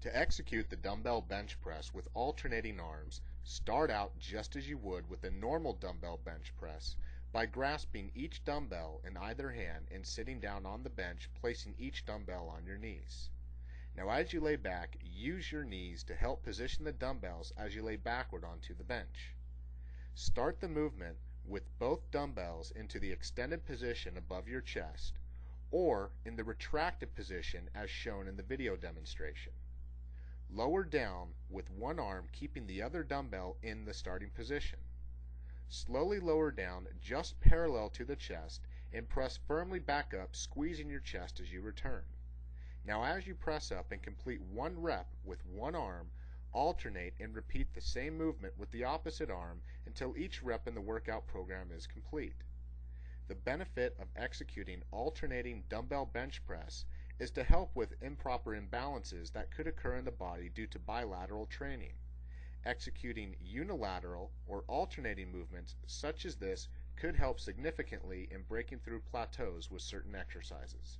To execute the dumbbell bench press with alternating arms, start out just as you would with a normal dumbbell bench press by grasping each dumbbell in either hand and sitting down on the bench, placing each dumbbell on your knees. Now as you lay back, use your knees to help position the dumbbells as you lay backward onto the bench. Start the movement with both dumbbells into the extended position above your chest, or in the retracted position as shown in the video demonstration. Lower down with one arm keeping the other dumbbell in the starting position. Slowly lower down just parallel to the chest and press firmly back up, squeezing your chest as you return. Now as you press up and complete one rep with one arm, alternate and repeat the same movement with the opposite arm until each rep in the workout program is complete. The benefit of executing alternating dumbbell bench press is to help with improper imbalances that could occur in the body due to bilateral training. Executing unilateral or alternating movements such as this could help significantly in breaking through plateaus with certain exercises.